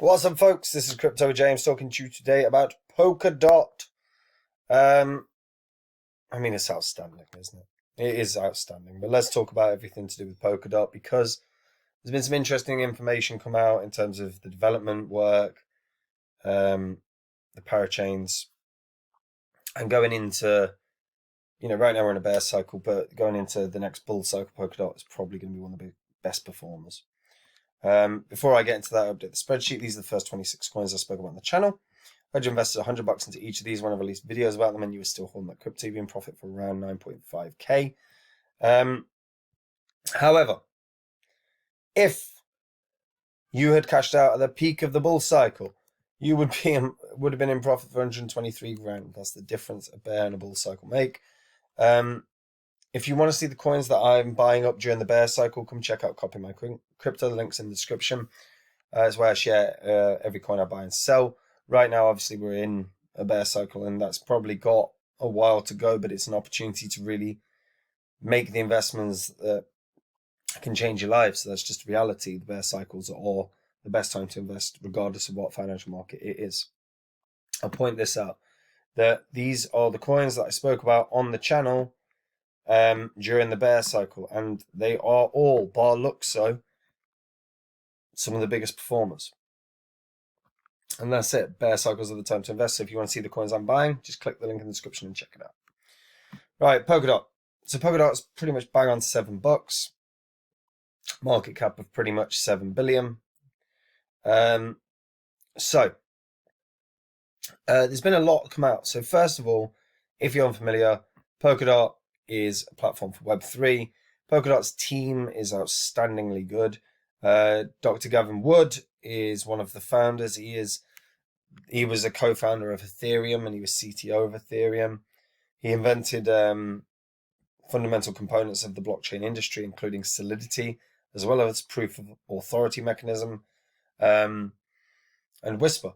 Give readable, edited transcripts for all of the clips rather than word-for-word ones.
What's up, folks? This is Crypto James talking to you today about Polkadot. It's outstanding, isn't it? It is outstanding. But let's talk about everything to do with Polkadot because there's been some interesting information come out in terms of the development work, the parachains, and going into, right now we're in a bear cycle, but going into the next bull cycle, Polkadot is probably going to be one of the best performers. Before I get into that, update the spreadsheet. These are the first 26 coins I spoke about on the channel. I had invested $100 into each of these when I released videos about them, and you were still holding that crypto in profit for around 9.5k. However, if you had cashed out at the peak of the bull cycle, you would have been in profit for 123 grand. That's the difference a bear and a bull cycle make. If you want to see the coins that I'm buying up during the bear cycle, come check out Copy My Crypto. The link's in the description. It's where I share every coin I buy and sell. Right now, obviously, we're in a bear cycle, and that's probably got a while to go, but it's an opportunity to really make the investments that can change your life. So that's just reality. The bear cycles are the best time to invest, regardless of what financial market it is. I'll point this out, that these are the coins that I spoke about on the channel during the bear cycle, and they are all, bar Luxo, some of the biggest performers. And that's it. Bear cycles are the time to invest. So if you want to see the coins I'm buying, just click the link in the description and check it out. Right, Polkadot. So Polkadot is pretty much bang on $7. Market cap of pretty much 7 billion. There's been a lot come out. So first of all, if you're unfamiliar, Polkadot is a platform for Web3. Polkadot's team is outstandingly good. Dr. Gavin Wood is one of the founders. He was a co-founder of Ethereum, and he was CTO of Ethereum. He invented fundamental components of the blockchain industry, including Solidity, as well as proof of authority mechanism, and Whisper.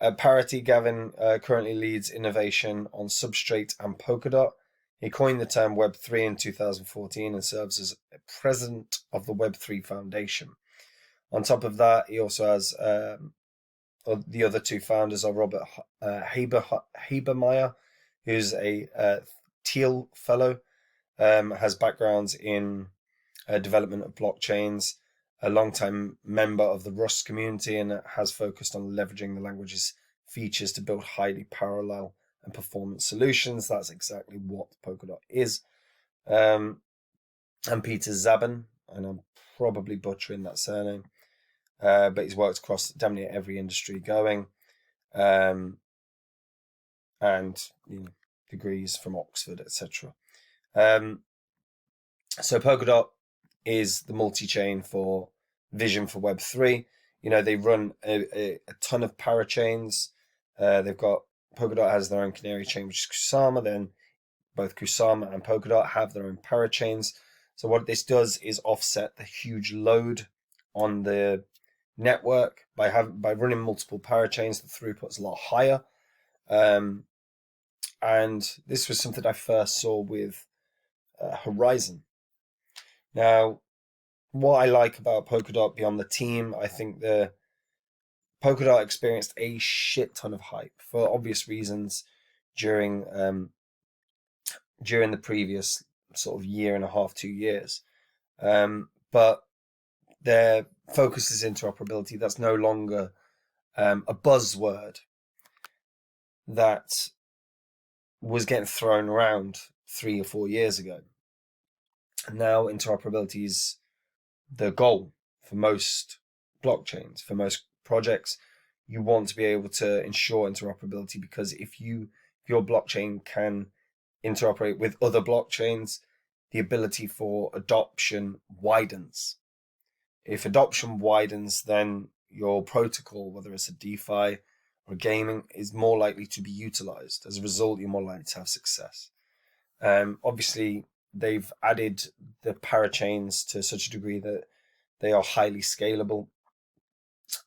At Parity, Gavin currently leads innovation on Substrate and Polkadot. He coined the term Web3 in 2014 and serves as president of the Web3 Foundation. On top of that, he also has the other two founders are Robert Habermeyer, who's a Thiel fellow, has backgrounds in development of blockchains, a long-time member of the Rust community, and has focused on leveraging the language's features to build highly parallel and performance solutions. That's exactly what Polkadot is. And Peter Zabin, and I'm probably butchering that surname, but he's worked across damn near every industry going, and degrees from Oxford, etc. So Polkadot is the multi-chain for vision for Web3. They run a ton of parachains. They've got, Polkadot has their own canary chain, which is Kusama. Then both Kusama and Polkadot have their own parachains. So what this does is offset the huge load on the network by running multiple parachains. The throughput's a lot higher. And this was something I first saw with Horizon. Now, what I like about Polkadot beyond the team, I think the Polkadot experienced a shit ton of hype for obvious reasons during the previous sort of year and a half, 2 years. But their focus is interoperability. That's no longer a buzzword that was getting thrown around 3 or 4 years ago. Now interoperability is the goal for most blockchains, for most projects. You want to be able to ensure interoperability, because if your blockchain can interoperate with other blockchains, the ability for adoption widens. If adoption widens, then your protocol, whether it's a DeFi or gaming, is more likely to be utilized. As a result, you're more likely to have success. Obviously, they've added the parachains to such a degree that they are highly scalable,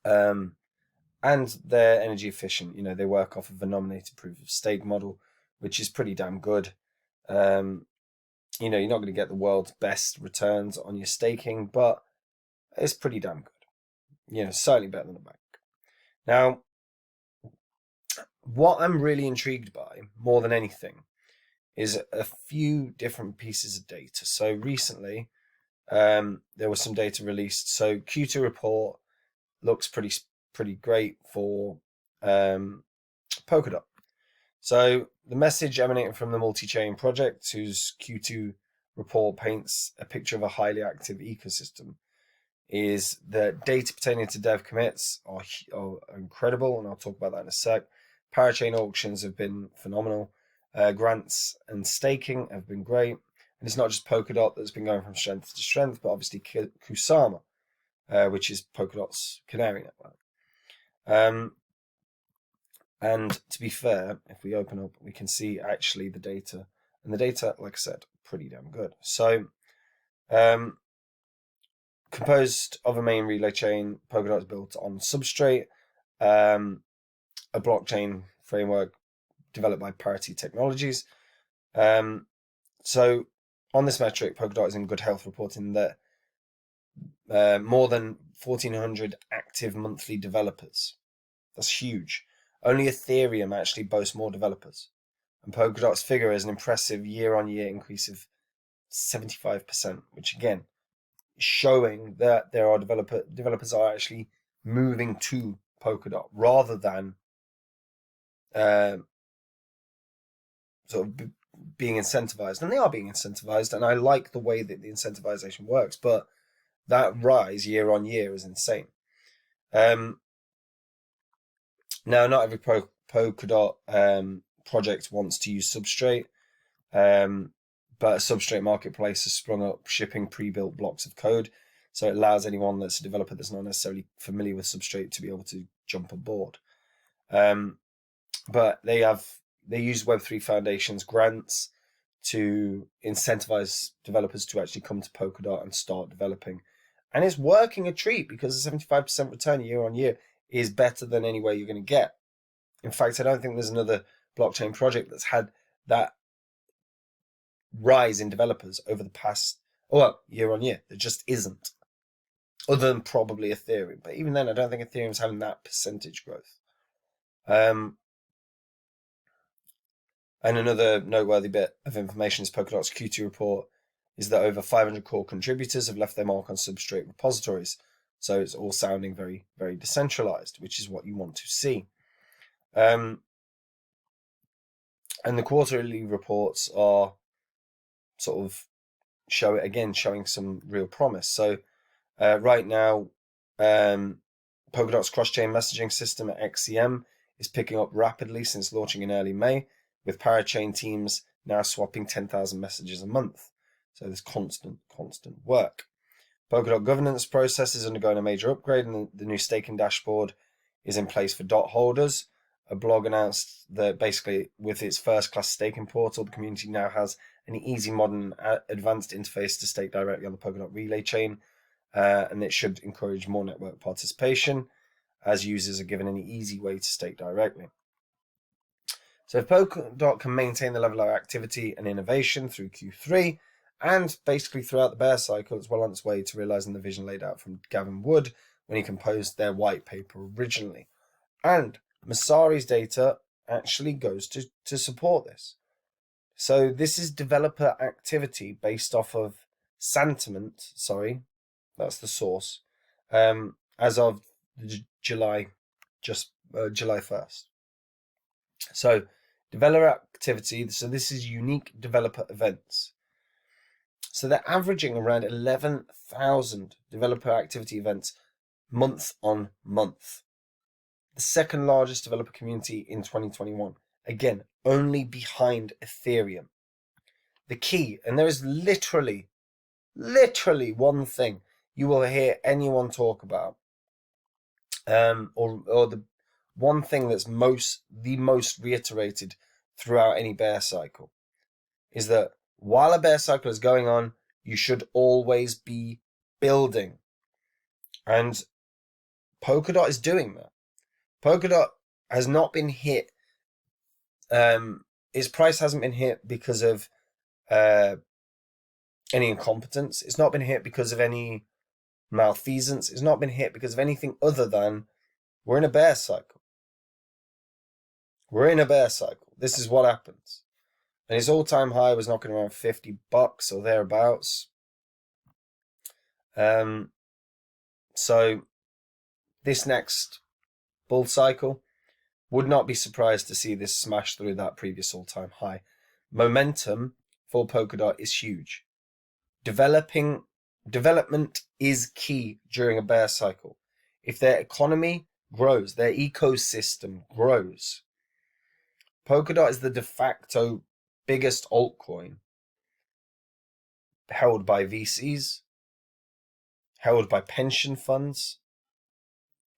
and they're energy efficient. They work off of a nominated proof of stake model, which is pretty damn good. You're not going to get the world's best returns on your staking, but it's pretty damn good. Slightly better than a bank. Now, what I'm really intrigued by more than anything is a few different pieces of data. So recently, there was some data released. So Q2 report looks pretty great for Polkadot. So the message emanating from the multi-chain project, whose Q2 report paints a picture of a highly active ecosystem, is that data pertaining to dev commits are incredible, and I'll talk about that in a sec. Parachain auctions have been phenomenal. Grants and staking have been great. And it's not just Polkadot that's been going from strength to strength, but obviously Kusama, which is Polkadot's canary network. And to be fair, if we open up, we can see actually the data. And the data, like I said, pretty damn good. So, composed of a main relay chain, Polkadot is built on Substrate, a blockchain framework developed by Parity Technologies. So, on this metric, Polkadot is in good health, reporting that more than 1,400 active monthly developers. That's huge. Only Ethereum actually boasts more developers. And Polkadot's figure is an impressive year-on-year increase of 75%, which again, is showing that there are developers are actually moving to Polkadot rather than sort of being incentivized. And they are being incentivized, and I like the way that the incentivization works, but that rise year on year is insane. Now, not every Polkadot project wants to use Substrate, but a Substrate marketplace has sprung up shipping pre-built blocks of code, so it allows anyone that's a developer that's not necessarily familiar with Substrate to be able to jump aboard. But they use Web3 Foundation's grants to incentivize developers to actually come to Polkadot and start developing. And it's working a treat, because a 75% return year on year is better than anywhere you're going to get. In fact, I don't think there's another blockchain project that's had that rise in developers over the past, year on year. There just isn't. Other than probably Ethereum. But even then, I don't think Ethereum's having that percentage growth. And another noteworthy bit of information is Polkadot's Q2 report is that over 500 core contributors have left their mark on Substrate repositories. So it's all sounding very, very decentralized, which is what you want to see. And the quarterly reports are sort of showing some real promise. So right now, Polkadot's cross-chain messaging system at XCM is picking up rapidly since launching in early May, with parachain teams now swapping 10,000 messages a month. So there's constant work. Polkadot governance process is undergoing a major upgrade, and the new staking dashboard is in place for DOT holders. A blog announced that basically with its first-class staking portal, the community now has an easy, modern, advanced interface to stake directly on the Polkadot relay chain, and it should encourage more network participation, as users are given an easy way to stake directly. So if Polkadot can maintain the level of activity and innovation through Q3, and basically throughout the bear cycle, it's well on its way to realizing the vision laid out from Gavin Wood when he composed their white paper originally. And Masari's data actually goes to support this. So this is developer activity based off of sentiment, that's the source, as of July 1st. So developer activity, so this is unique developer events. So they're averaging around 11,000 developer activity events month on month. The second largest developer community in 2021. Again, only behind Ethereum. The key, and there is literally one thing you will hear anyone talk about, or the one thing that's the most reiterated throughout any bear cycle, is that while a bear cycle is going on, you should always be building. And Polkadot is doing that. Polkadot has not been hit. Its price hasn't been hit because of any incompetence. It's not been hit because of any malfeasance. It's not been hit because of anything other than We're in a bear cycle. We're in a bear cycle. This is what happens. And his all-time high was knocking around $50 or thereabouts. So this next bull cycle, would not be surprised to see this smash through that previous all-time high. Momentum for Polkadot is huge. Development is key during a bear cycle. If their economy grows, their ecosystem grows. Polkadot is the de facto biggest altcoin held by VCs, held by pension funds,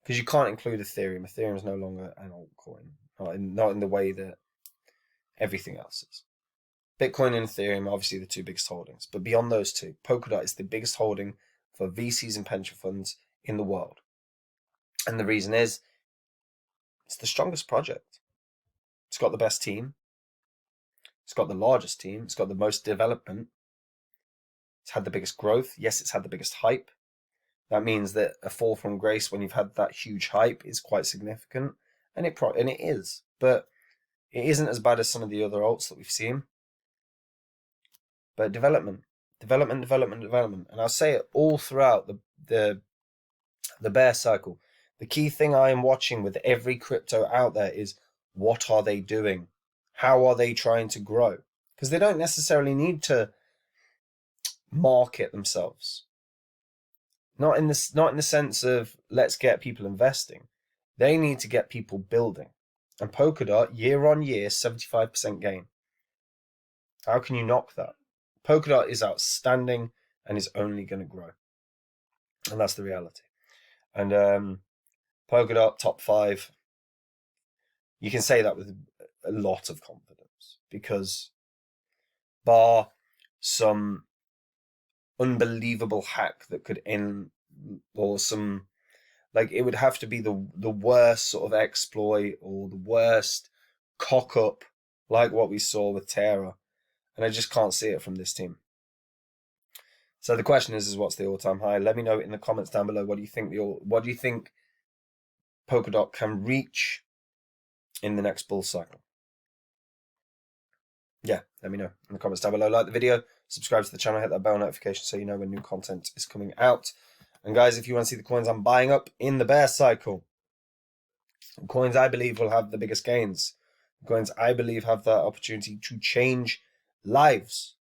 because you can't include Ethereum. Ethereum is no longer an altcoin, not in the way that everything else is. Bitcoin and Ethereum are obviously the two biggest holdings, but beyond those two, Polkadot is the biggest holding for VCs and pension funds in the world. And the reason is, it's the strongest project. It's got the best team. It's got the largest team. It's got the most development. It's had the biggest growth. Yes, it's had the biggest hype. That means that a fall from grace when you've had that huge hype is quite significant, and it is, but it isn't as bad as some of the other alts that we've seen. But development, and I'll say it all throughout the bear cycle. The key thing I am watching with every crypto out there is, what are they doing? How are they trying to grow? Because they don't necessarily need to market themselves. Not in the sense of let's get people investing. They need to get people building. And Polkadot, year on year, 75% gain. How can you knock that? Polkadot is outstanding and is only going to grow. And that's the reality. And Polkadot, top 5. You can say that with a lot of confidence, because bar some unbelievable hack that could end, or some, like, it would have to be the worst sort of exploit or the worst cock up, like what we saw with Terra, and I just can't see it from this team. So the question is what's the all-time high? Let me know in the comments down below. What do you think Polkadot can reach in the next bull cycle? Yeah, let me know in the comments down below. Like the video, subscribe to the channel, hit that bell notification so you know when new content is coming out. And guys, if you want to see the coins I'm buying up in the bear cycle, coins I believe will have the biggest gains, coins I believe have that opportunity to change lives,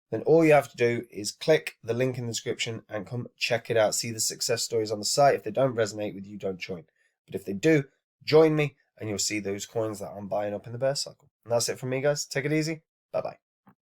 then all you have to do is click the link in the description and come check it out. See the success stories on the site. If they don't resonate with you, don't join. But if they do, join me and you'll see those coins that I'm buying up in the bear cycle. And that's it from me, guys. Take it easy. Bye-bye.